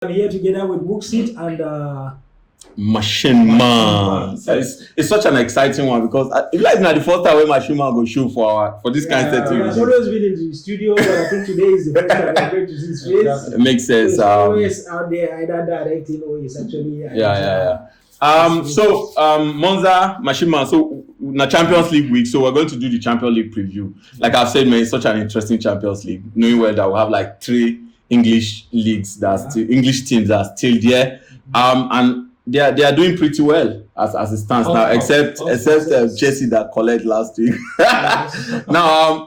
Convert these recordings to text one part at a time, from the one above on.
I'm here together with Booksit and Machine Man. It's such an exciting one because it's like not the first time when Machine Man go show for this kind of setting. I've always been in the studio, but I think today is the first time I'm going to see his face. It makes sense. So always out there either directing or he's actually Munza, Machine Man. So na Champions League week, so we're going to do the Champions League preview. Like I've said, man, it's such an interesting Champions League. Knowing well that we'll have like 3 English leagues English teams that are still there. And they are doing pretty well as it stands now, except Chelsea that collect last week. Now,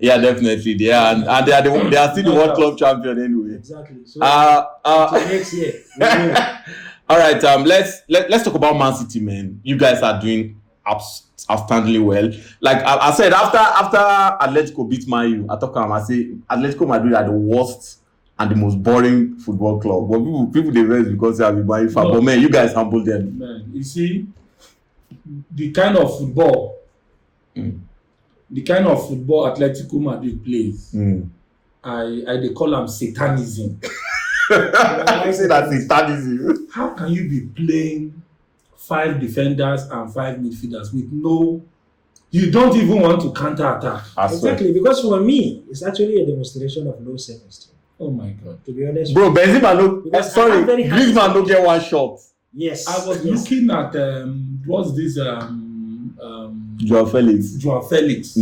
yeah, definitely they are, and they are still the World Club champion anyway. Exactly. So next year. All right. Let's talk about Man City, man. You guys are doing outstandingly well. Like I said, after Atletico beat Man U, I say Atletico Madrid are the worst and the most boring football club. But people they rest because they have been buying fan. But man, you guys humble them. Man, you see, the kind of football Atletico Madrid plays, I they call them satanism. I say that satanism. How can you be playing 5 defenders and 5 midfielders with you don't even want to counter attack? Exactly, because for me, it's actually a demonstration of low self-esteem. Oh my God! To be honest, bro, Benzema Griezmann no get one shot. Yes, I was looking at what's this Joao Felix,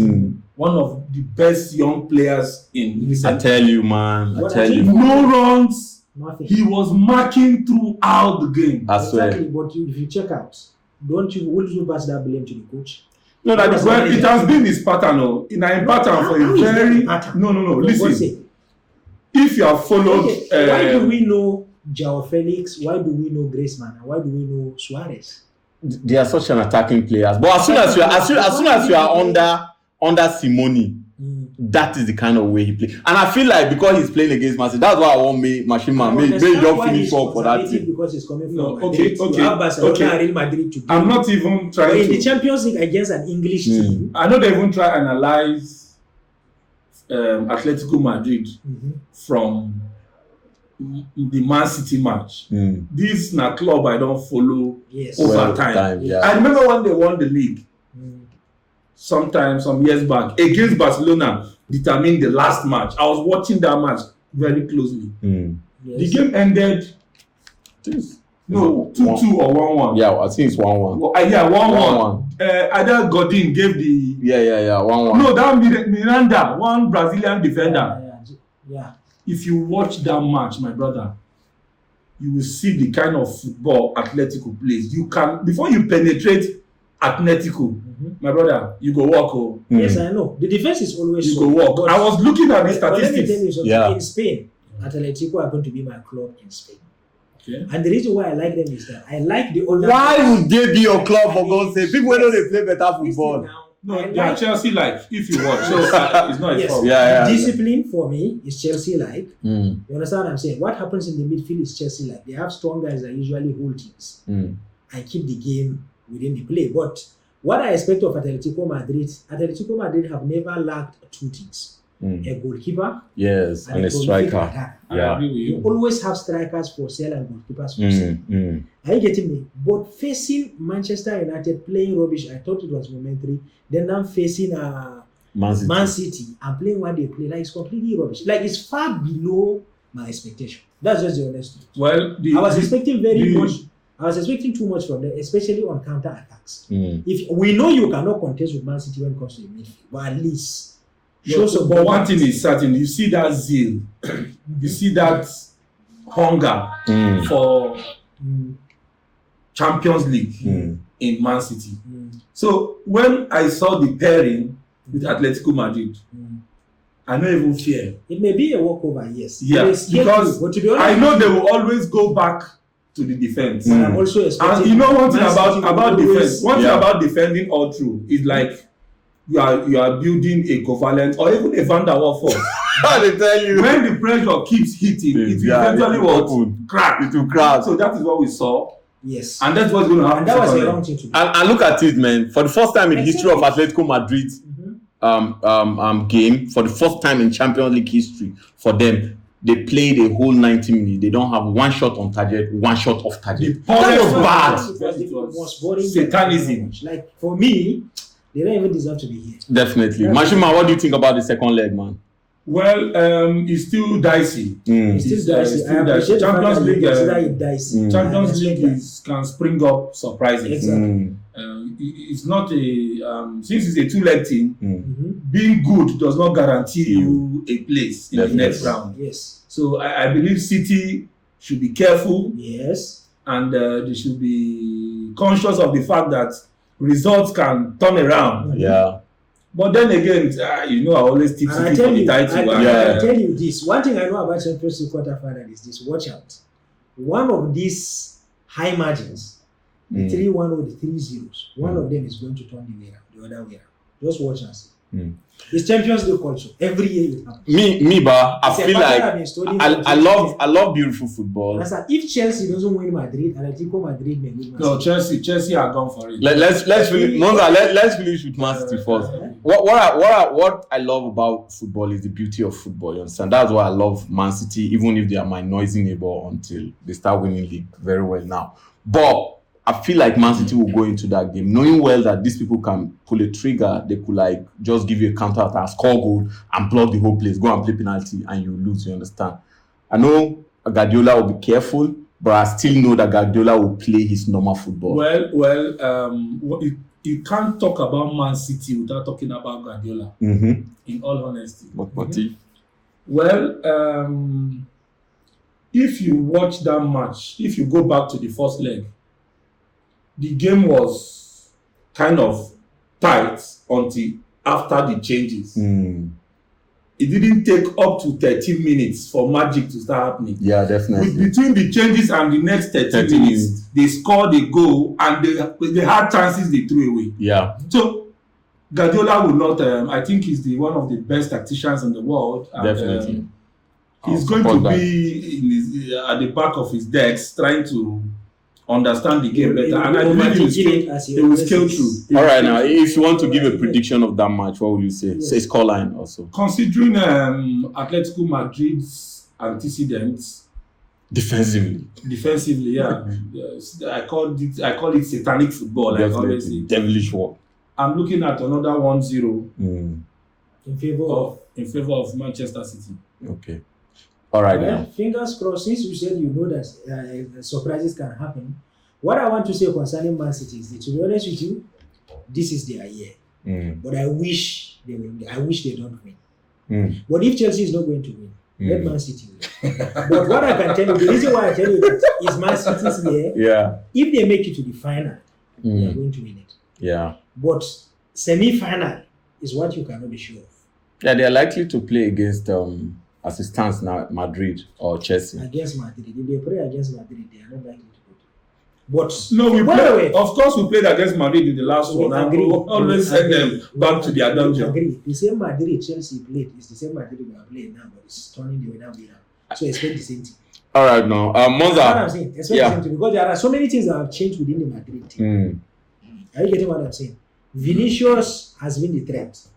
one of the best young players in. I tell you, man. No runs. Nothing. He was marking throughout the game. I swear. Exactly, but if you check out, would you pass that blame to the coach? No, that is well. It has been his pattern. Pattern for a very. No. Listen. If you have followed, why do we know Joao Felix? Why do we know Griezmann? Why do we know Suarez? They are such an attacking players. But as soon as you are under Simone, that is the kind of way he plays. And I feel like because he's playing against Man City, that's why I want Machine Man. Maybe just finish up for that team. Because he's coming from Real Madrid to I'm not even trying in the Champions League against an English team. I know they even try and analyze Atletico Madrid from the Man City match. This is a club I don't follow over time. I remember when they won the league some years back against Barcelona, determined the last match. I was watching that match very closely. The game ended 2-2 or 1-1. Yeah, I think it's 1-1. 1-1. Either Godin gave the 1-1. No, that Miranda, one Brazilian defender. Yeah. If you watch that match, my brother, you will see the kind of football Atletico plays. You can, before you penetrate Atletico, my brother, you go walk. Yes, I know. The defense is always go walk. I was looking at the statistics. Let me tell you something. In Spain, Atletico are going to be my club in Spain. Okay. And the reason why I like them is that I like the older. Why would they be your club for God's sake? People know they play better football. No, they are Chelsea-like. If you watch, so it's not a problem. Discipline for me is Chelsea-like. You understand what I'm saying? What happens in the midfield is Chelsea-like. They have strong guys that usually hold teams and keep the game within the play. But what I expect of Atletico Madrid have never lacked 2 things. A goalkeeper, and a striker. You always have strikers for sale and goalkeepers for sale. Are you getting me? But facing Manchester United playing rubbish, I thought it was momentary. Then I'm facing Man City and playing what they play, like it's completely rubbish. Like it's far below my expectation. That's just the honest truth. Well, I was expecting much. I was expecting too much from them, especially on counter attacks. If we know you cannot contest with Man City when it comes to the midfield, but at least. But one thing is certain, you see that zeal, you see that hunger for Champions League in Man City. So when I saw the pairing with Atletico Madrid, I don't even fear. It may be a walkover, yes. Yeah, because I know they will always go back to the defense. I'm also expecting. And you know one thing about defense, one thing about defending all through is like you are building a covalent or even a Van der Waal force. They tell you when the pressure keeps hitting, it will eventually crack. It will crack. So that is what we saw. Yes. And that's what's going to happen. And that was the wrong thing to do. And look at it, man. For the first time in the history of Atletico Madrid game, for the first time in Champions League history for them, they played a whole 90 minutes. They don't have one shot on target, one shot off target. That was bad. It was boring. Satanism. Like for me, they don't even deserve to be here. Definitely. Mashima, what do you think about the second leg, man? Well, it's still dicey. It's still dicey. I appreciate Champions League. Dicey. Champions League can spring up surprises. Exactly. It's not a since it's a two-leg team. Being good does not guarantee you a place in the next round. Yes. So I believe City should be careful. Yes. And they should be conscious of the fact that results can turn around. Yeah. But then again, I always tip City for the title. I tell you this. One thing I know about Champions League quarterfinal is this. Watch out. One of these high margins, the 3-1 or the 3-0s, one of them is going to turn the other way around. Just watch and see. It's Champions League culture. Every year it happens. But I feel like I love beautiful football. If Chelsea doesn't win Madrid, Atletico Madrid may win. No, Chelsea are gone for it. Let's finish with Man City first. What I love about football is the beauty of football. You understand? That's why I love Man City, even if they are my noisy neighbor until they start winning league very well now. But I feel like Man City will go into that game knowing well that these people can pull a trigger. They could like just give you a counter attack, score goal, and block the whole place, go and play penalty, and you lose. You understand? I know Guardiola will be careful, but I still know that Guardiola will play his normal football. You can't talk about Man City without talking about Guardiola. In all honesty. What if? Well, if you watch that match, if you go back to the first leg, the game was kind of tight until after the changes. It didn't take up to 13 minutes for magic to start happening. Yeah, definitely. Between the changes and the next 30 minutes, they scored a goal and they had chances they threw away. Yeah. So Guardiola will not. I think he's one of the best tacticians in the world. And, definitely. He's going to be at the back of his decks trying to understand the game better, and I believe he will scale through. All right, now, if you want to give a prediction of that match, what will you say? Say scoreline also. Considering Atletico Madrid's antecedents, defensively, yeah, yes, I call it satanic football. Like always, devilish work. I'm looking at another 1-0 in favor of Manchester City. Okay. All right, now. Fingers crossed. Since you said you know that surprises can happen, what I want to say concerning Man City is that, to be honest with you, this is their year. But I wish they will. I wish they don't win. But if Chelsea is not going to win, let Man City win. But what I can tell you, the reason why I tell you that is Man City's year. Yeah. If they make it to the final, they are going to win it. Yeah. But semi-final is what you cannot be sure of. Yeah, they are likely to play against as it stands now, Madrid or Chelsea. Against Madrid. If they play against Madrid, they are not likely to go to. But no, of course we played against Madrid in the last one. And we always send them back to their dungeon. Agree. The same Madrid Chelsea played is the same Madrid we are playing now, but it's turning the other way around. So expect the same thing. All right, now, Munza. That's what I'm saying. Expect the same thing, because there are so many things that have changed within the Madrid team. Are you getting what I'm saying? Vinicius has been the threat.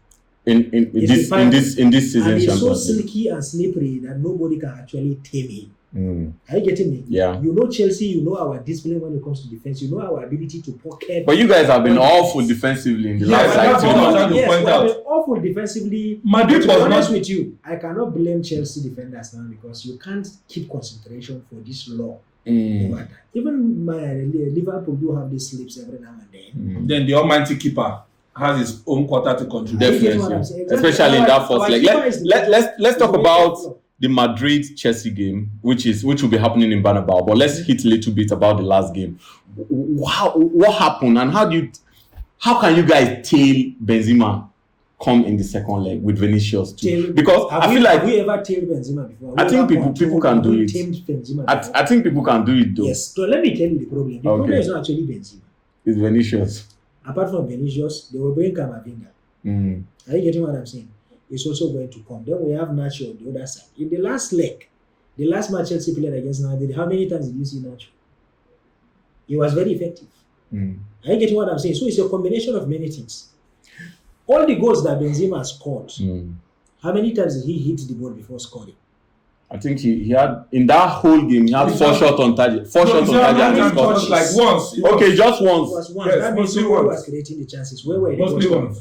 In this season, and he's so silky and slippery that nobody can actually tame him. Are you getting me? Yeah. You know Chelsea, you know our discipline when it comes to defense, you know our ability to pocket. But you guys have been awful defensively in the last 2 months. Yes, we have been awful defensively. Madrid to be honest not with you, I cannot blame Chelsea defenders now, because you can't keep concentration for this long. Even my Liverpool do have these slips every now and then. Then the almighty keeper has his own quarter to contribute. Definitely. Especially in that first leg. Let's talk about the Madrid-Chelsea game, which will be happening in Bernabeu. But let's hit a little bit about the last game. What happened, and how can you guys tail Benzema come in the second leg with Vinicius too? Because I feel like, have we ever tailed Benzema before? I think people can do it. I think people can do it though. Yes. So let me tell you the problem. The problem is not actually Benzema. It's Vinicius. Apart from Vinicius, they will bring Camavinga. Are you getting what I'm saying? It's also going to come. Then we have Nacho on the other side. In the last leg, the last match Chelsea played against Madrid, how many times did you see Nacho? He was very effective. Are you getting what I'm saying? So it's a combination of many things. All the goals that Benzema scored, how many times did he hit the ball before scoring? I think he had in that whole game he had 4 shots on target. 4 shots on target and he scored like once. Okay, just once. It was once. Yes, That means mostly who once. was creating the chances? Where were they? Mostly once.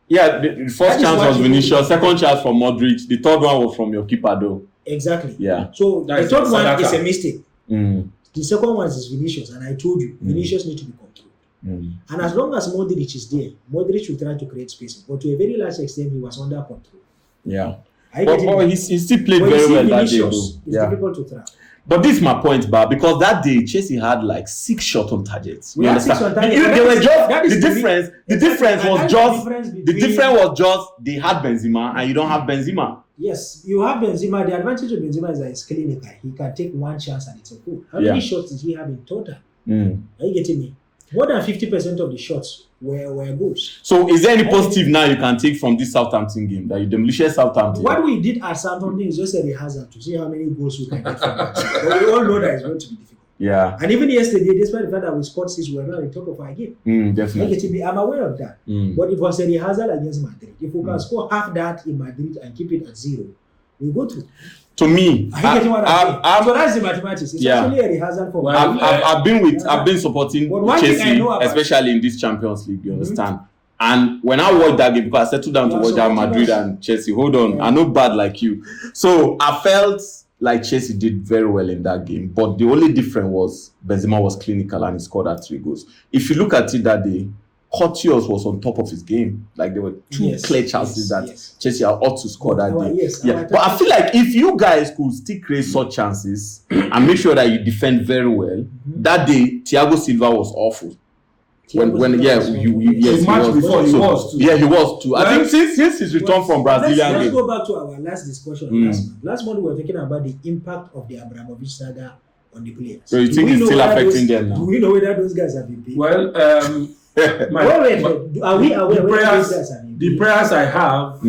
Yeah, the first chance was Vinicius, second chance from Modric, the third one was from your keeper though. Exactly. Yeah. So That the is third one Sadaka. is a mistake. The second one is Vinicius, and I told you, Vinicius needs to be controlled. And as long as Modric is there, Modric will try to create space. But to a very large extent, he was under control. Yeah. But he still played very well that day though. It's difficult to trap. But this is my point, Bar, because that day Chelsea had like 6 shots on targets. We You had 6 understand? on target. They were just That is the difference. The difference was just they had Benzema and you don't have Benzema. Yes, you have Benzema. The advantage of Benzema is that he's clinical. He can take one chance and it's a goal. How many shots did he have in total? Are you getting me? More than 50% of the shots were goals. So is there any positive now you can take from this Southampton game that you demolished Southampton? What we did at Southampton is just a rehearsal to see how many goals we can get from that. But we all know that it's going to be difficult. Yeah. And even yesterday, despite the fact that we scored 6, we were not on top of our game. Definitely. I'm aware of that. But it was a rehearsal against Madrid. If we can score half that in Madrid and keep it at 0, we go through. To me, so that's the mathematics. It's actually a rehearsal for I've been supporting Chelsea, especially in this Champions League, you understand? And when I watched that game, because I settled down to watch Madrid and Chelsea, hold on, I'm not bad like you. So I felt like Chelsea did very well in that game, but the only difference was Benzema was clinical and he scored at 3 goals. If you look at it that day, Courtois was on top of his game. Like there were 2 clear chances that Chelsea ought to score that day. But I feel like if you guys could still create such chances and make sure that you defend very well, that day Thiago Silva was awful. He was too. I think since his return from Brazilian let's go back to our last discussion last month we were talking about the impact of the Abramovich saga on the players. So you think it's still affecting them now? Do we know whether those guys have been paid? Well, are we aware whether those guys have been paid? The prayers I have,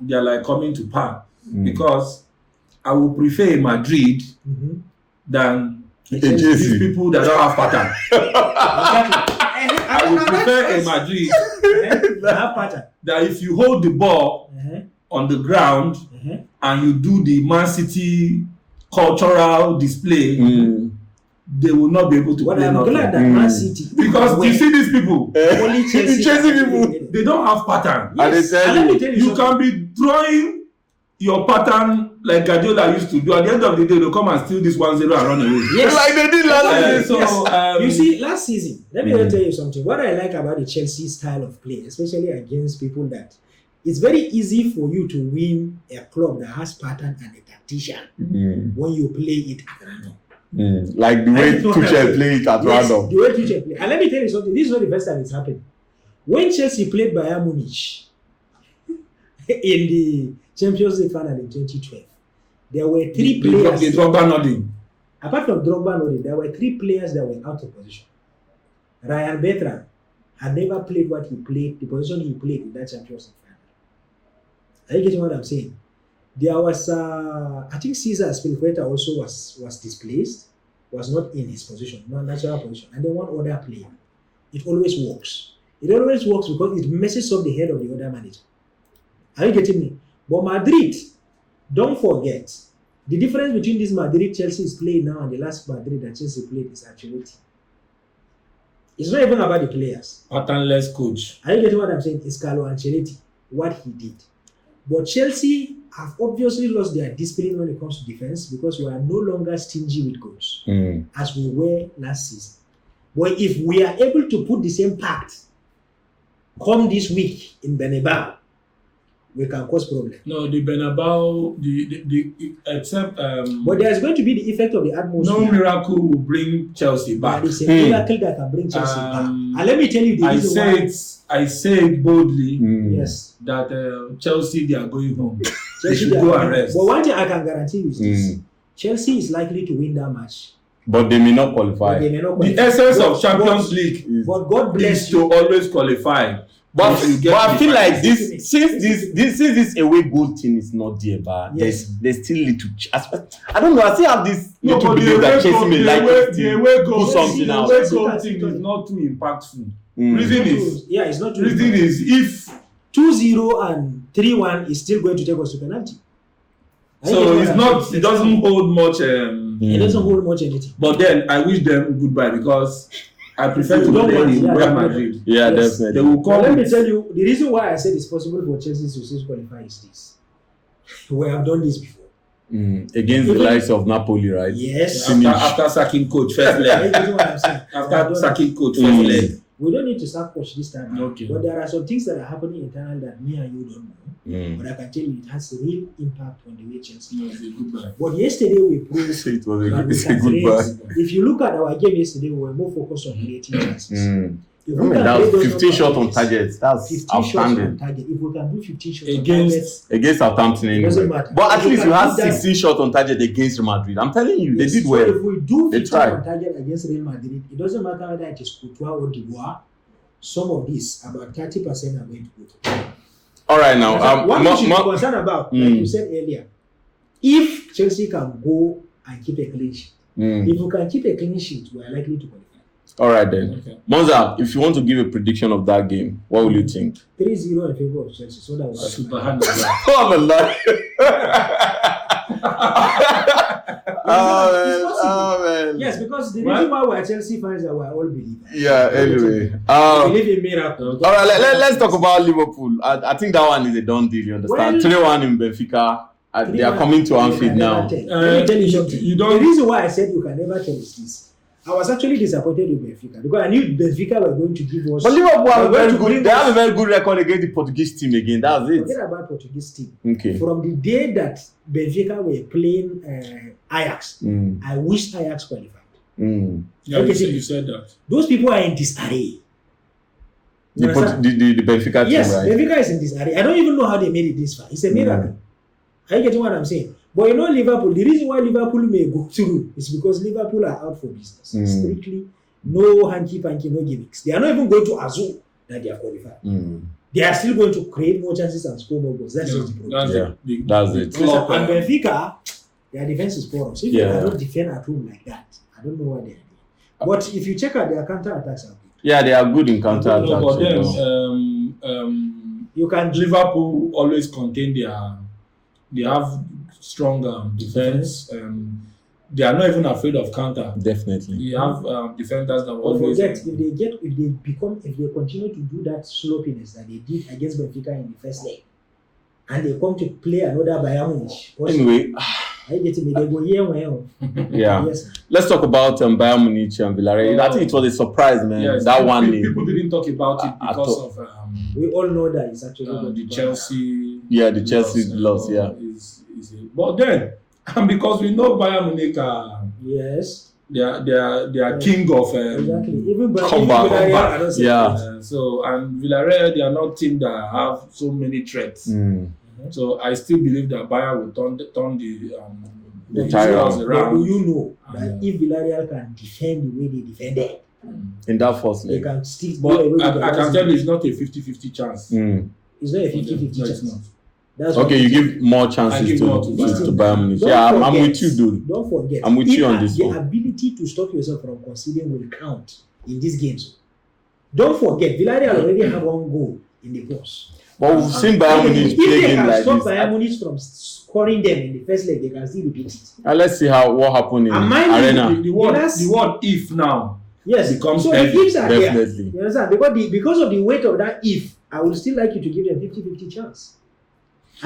they are like coming to pass because I would prefer Madrid than these people that don't have pattern. I would prefer a Madrid that if you hold the ball on the ground and you do the Man City cultural display, they will not be able to play nothing. Glad that Man City, because you see these people, only Chelsea people, they don't have pattern. Yes. And you can be drawing your pattern like Guardiola used to do. At the end of the day, they'll come and steal this 1-0 and run away. Yes. Like they did last season. You see, last season, let me tell you something. What I like about the Chelsea style of play, especially against people that it's very easy for you to win a club that has pattern and a tactician when you play it at random. Like the way Tuchel play it at random. The way Tuchel play. And let me tell you something. This is not the first time it's happened. When Chelsea played Bayern Munich in the Champions League final in 2012, there were 3 players. Apart from Drogba nodding, there were 3 players that were out of position. Ryan Bertrand had never played what he played, the position he played in that Champions League final. Are you getting what I'm saying? There was, I think Cesar Azpilicueta also was displaced, was not in his position, not natural position, and then one other player. It always works. It always works because it messes up the head of the other manager. Are you getting me? But Madrid, don't forget, the difference between this Madrid Chelsea is playing now and the last Madrid that Chelsea played is Ancelotti. It's not even about the players. Patternless coach. Are you getting what I'm saying? It's Carlo Ancelotti, what he did. But Chelsea have obviously lost their discipline when it comes to defense because we are no longer stingy with goals as we were last season. But if we are able to put the same pact come this week in Bernabeu, we can cause problem. No, the Bernabeu, the except but there's going to be the effect of the atmosphere. No miracle will bring Chelsea back. There is a miracle that can bring Chelsea back. And let me tell you the reason why. I say it boldly. Yes. That Chelsea, they are going home. They should go and rest. But one thing I can guarantee you is this: Chelsea is likely to win that match. But they may not qualify. The essence of Champions League is to always qualify. But I feel like since this away goal thing is not there, but there's still little. I don't know. I still have this little belief that Chelsea may like the away goal something out. The away goal thing is not too impactful. Reason is it's not too. Reason is if 2-0 and 3-1 is still going to take us to penalty. So it's not. It doesn't hold much. It doesn't hold much anything. But then I wish them goodbye because I prefer to play in R.Madrid. Yeah, definitely. They will come. Let me tell you, the reason why I said it's possible for Chelsea to still qualify is this: we have done this before. Against the likes of Napoli, right? Yes. After sacking coach first leg. After sacking coach first leg. We don't need to sack coach this time. Okay. But there are some things that are happening internal that me and you don't know. But I can tell you it has a real impact on the way Chelsea. But yesterday we proved it was a goodbye. If you look at our game yesterday, we were more focused on creating chances. That was 15 shots on target. That's 15 outstanding. shots on target. If we can do 15 shots against Southampton anyway. Doesn't matter. But at least you have 16 shots on target against Real Madrid. I'm telling you, they did well. So if we do 15 on target against Real Madrid, it doesn't matter whether it is Courtois or Dubois. Some of these, about 30% are going to go. All right, now. What we should be concerned about, like you said earlier, if Chelsea can go and keep a clean sheet, if we can keep a clean sheet, we are likely to qualify. All right then. Okay. Munza, if you want to give a prediction of that game, what will you think? 3-0 in favor of Chelsea. So that was super hard. Oh man. Yes, because the reason why we're Chelsea fans are we're all believers. Yeah, anyway. We believe in miracles. All right, let's talk about Liverpool. I think that one is a done deal, you understand? 3-1 in Benfica. They are coming to Anfield now. Let me tell you something. The reason why I said you can never tell is this. I was actually disappointed with Benfica because I knew Benfica were going to give us. But Liverpool have a very good record against the Portuguese team again. That's it. Forget about Portuguese team. Okay. From the day that Benfica were playing Ajax, I wish Ajax qualified. Yeah, you said that. Those people are in disarray. The Benfica team, yes, right? Yes, Benfica is in disarray. I don't even know how they made it this far. It's a miracle. Are you getting what I'm saying? But you know Liverpool, the reason why Liverpool may go through is because Liverpool are out for business. Strictly, no hanky-panky, no gimmicks. They are not even going to assume that they are qualified. They are still going to create more chances and score more goals. That's just the problem. That's it. And Benfica, their defense is porous. If they cannot defend at home like that, I don't know what they are doing. But if you check out their counter-attacks are good. Yeah, they are good in counter-attacks. You can Liverpool always contain they have strong defense. They are not even afraid of counter. Definitely. You have defenders that always. Forget if they continue to do that sloppiness that they did against Benfica in the first leg, and they come to play another Bayern Munich. Anyway, I get it. They go yeah. Yes. Let's talk about Bayern Munich and Villarreal. I think it was a surprise, man. Yes, that one. People didn't talk about it because of. We all know that it's actually the Chelsea. Yeah, the Chelsea loss. Yeah. But then, and because we know Bayern Munich yes, they are king of exactly. Even comeback. Yeah. So and Villarreal, they are not team that have so many threats. So I still believe that Bayern will turn the tires around. But you know that if Villarreal can defend the way they defended in that first leg, they can still. But I can tell you, it's not a 50-50 chance. It's not a 50-50 chance. Not. That's okay, you give more chances to Bayern Munich. Yeah, I'm with you, dude. Don't forget. I'm with you on this one. The ability to stop yourself from conceding will count in these games. Don't forget, Villarreal already have one goal in the post. But we've seen Bayern Munich play game like this. If they can stop Bayern Munich from scoring them in the first leg, they can still repeat it. And let's see what happened in Arena. The word if now. Yes, becomes so the ifs are definitely. there. You understand? Because of the weight of that if, I would still like you to give them 50-50 chance.